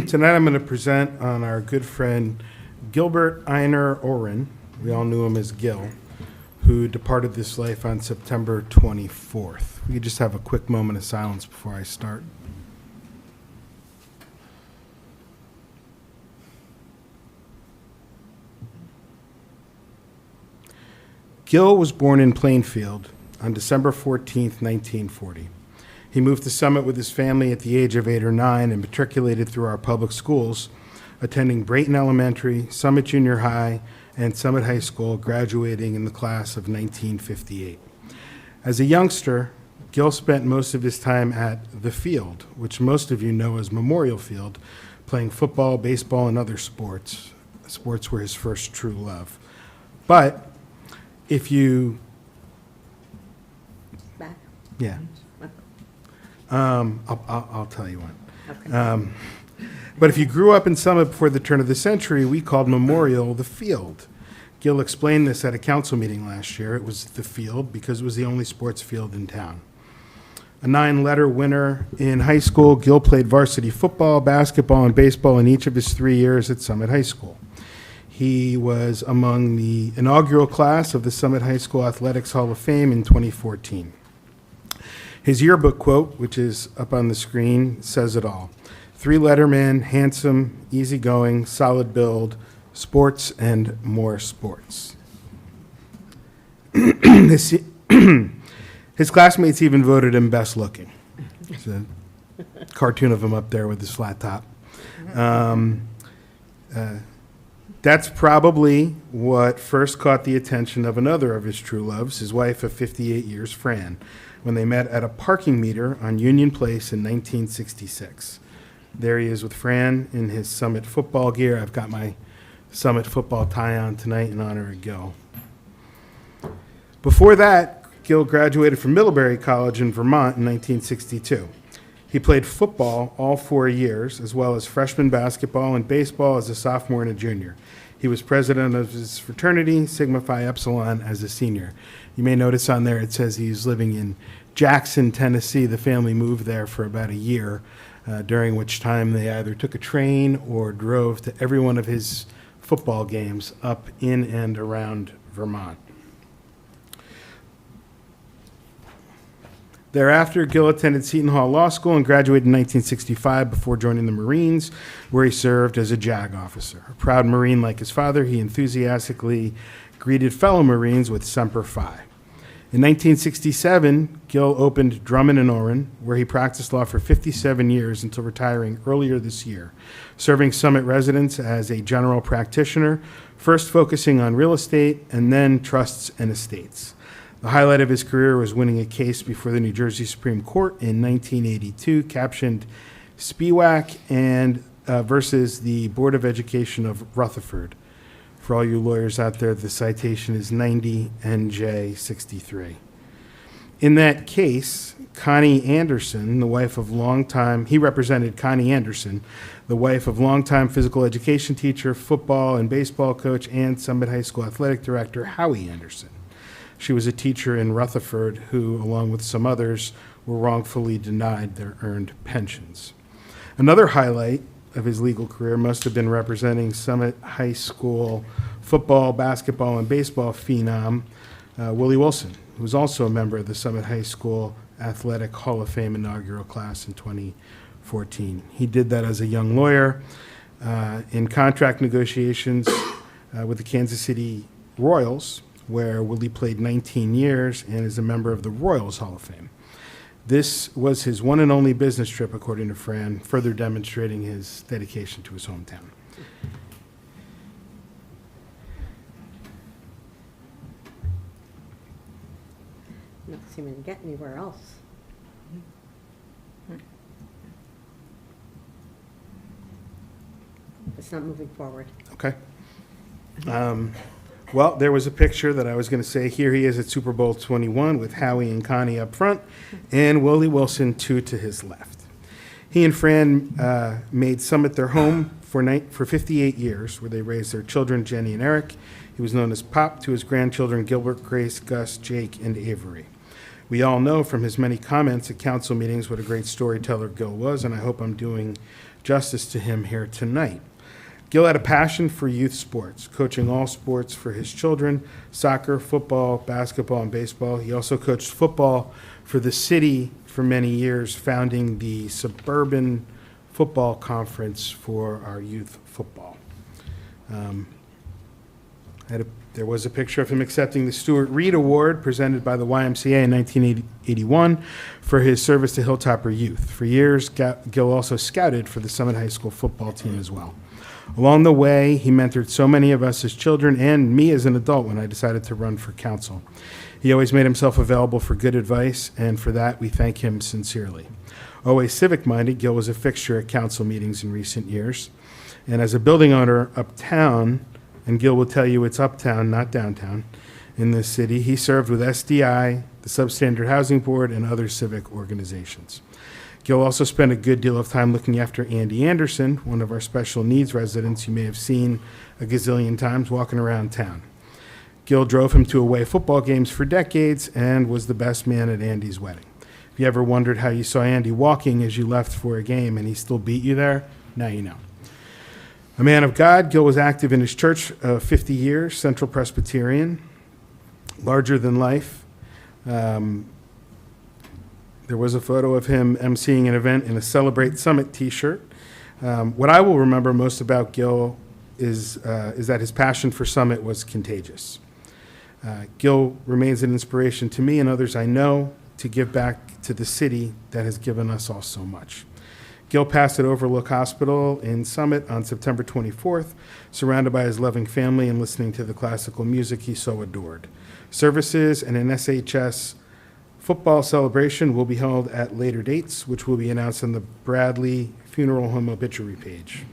Tonight I'm going to present on our good friend Gilbert Owren. We all knew him as Gil, who departed this life on September 24th. We could just have a quick moment of silence before I start. Gil was born in Plainfield on December 14th, 1940. He moved to Summit with his family at the age of 8 or 9 and matriculated through our public schools, attending Brayton Elementary, Summit Junior High, and Summit High School, graduating in the class of 1958. As a youngster, Gil spent most of his time at the field, which most of you know as Memorial Field, playing football, baseball, and other sports. Sports were his first true love. But if you... Back? Yeah. I'll tell you when. Okay. But if you grew up in Summit before the turn of the century, we called Memorial the field. Gil explained this at a council meeting last year. It was the field because it was the only sports field in town. A 9-letter winner in high school, Gil played varsity football, basketball, and baseball in each of his 3 years at Summit High School. He was among the inaugural class of the Summit High School Athletics Hall of Fame in 2014. His yearbook quote, which is up on the screen, says it all. 3-letter man, handsome, easygoing, solid build, sports and more sports. His classmates even voted him best looking. There's a cartoon of him up there with his flat top. That's probably what first caught the attention of another of his true loves, his wife of 58 years, Fran, when they met at a parking meter on Union Place in 1966. There he is with Fran in his Summit football gear. I've got my Summit football tie on tonight in honor of Gil. Before that, Gil graduated from Middlebury College in Vermont in 1962. He played football all 4 years, as well as freshman basketball and baseball as a sophomore and a junior. He was president of his fraternity, Sigma Phi Epsilon, as a senior. You may notice on there it says he's living in Jackson, Tennessee. The family moved there for about a year, during which time they either took a train or drove to every one of his football games up in and around Vermont. Thereafter, Gil attended Seton Hall Law School and graduated in 1965 before joining the Marines, where he served as a JAG officer. A proud Marine like his father, he enthusiastically greeted fellow Marines with Semper Fi. In 1967, Gil opened Drummond & Owren, where he practiced law for 57 years until retiring earlier this year, serving Summit residents as a general practitioner, first focusing on real estate and then trusts and estates. The highlight of his career was winning a case before the New Jersey Supreme Court in 1982, captioned Spiewak and versus the Board of Education of Rutherford. For all you lawyers out there, the citation is 90 NJ 63. In that case, Connie Anderson, the wife of he represented Connie Anderson, the wife of longtime physical education teacher, football and baseball coach, and Summit High School athletic director, Howie Anderson. She was a teacher in Rutherford who, along with some others, were wrongfully denied their earned pensions. Another highlight of his legal career must have been representing Summit High School football, basketball, and baseball phenom, Willie Wilson, who was also a member of the Summit High School Athletic Hall of Fame inaugural class in 2014. He did that as a young lawyer in contract negotiations with the Kansas City Royals, where Willie played 19 years and is a member of the Royals Hall of Fame. This was his one and only business trip, according to Fran, further demonstrating his dedication to his hometown. Not seeming to get anywhere else. It's not moving forward. Okay. Well, there was a picture that I was going to say, here he is at Super Bowl 21 with Howie and Connie up front and Willie Wilson 2 to his left. He and Fran made Summit their home for 58 years, where they raised their children, Jenny and Eric. He was known as Pop to his grandchildren, Gilbert, Grace, Gus, Jake, and Avery. We all know from his many comments at council meetings what a great storyteller Gil was, and I hope I'm doing justice to him here tonight. Gil had a passion for youth sports, coaching all sports for his children: soccer, football, basketball, and baseball. He also coached football for the city for many years, founding the Suburban Football Conference for our youth football. There was a picture of him accepting the Stuart Reed Award presented by the YMCA in 1981 for his service to Hilltopper youth. For years, Gil also scouted for the Summit High School football team as well. Along the way, he mentored so many of us as children and me as an adult when I decided to run for council. He always made himself available for good advice, and for that, we thank him sincerely. Always civic-minded, Gil was a fixture at council meetings in recent years. And as a building owner uptown, and Gil will tell you it's uptown, not downtown, in this city, he served with SDI, the Substandard Housing Board, and other civic organizations. Gil also spent a good deal of time looking after Andy Anderson, one of our special needs residents you may have seen a gazillion times walking around town. Gil drove him to away football games for decades and was the best man at Andy's wedding. If you ever wondered how you saw Andy walking as you left for a game and he still beat you there, now you know. A man of God, Gil was active in his church 50 years, Central Presbyterian, larger than life. There was a photo of him emceeing an event in a Celebrate Summit t-shirt. What I will remember most about Gil is that his passion for Summit was contagious. Gil remains an inspiration to me and others I know to give back to the city that has given us all so much. Gil passed at Overlook Hospital in Summit on September 24th, surrounded by his loving family and listening to the classical music he so adored. Services and an SHS football celebration will be held at later dates, which will be announced on the Bradley Funeral Home obituary page.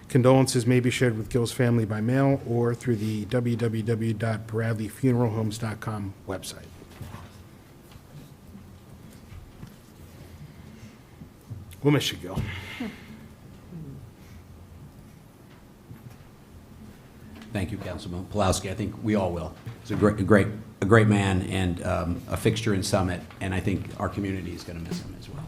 Condolences may be shared with Gil's family by mail or through the www.bradleyfuneralhomes.com website. We'll miss you, Gil. Thank you, Councilman Pawlowski. I think we all will. He's a great man and a fixture in Summit, and I think our community is going to miss him as well.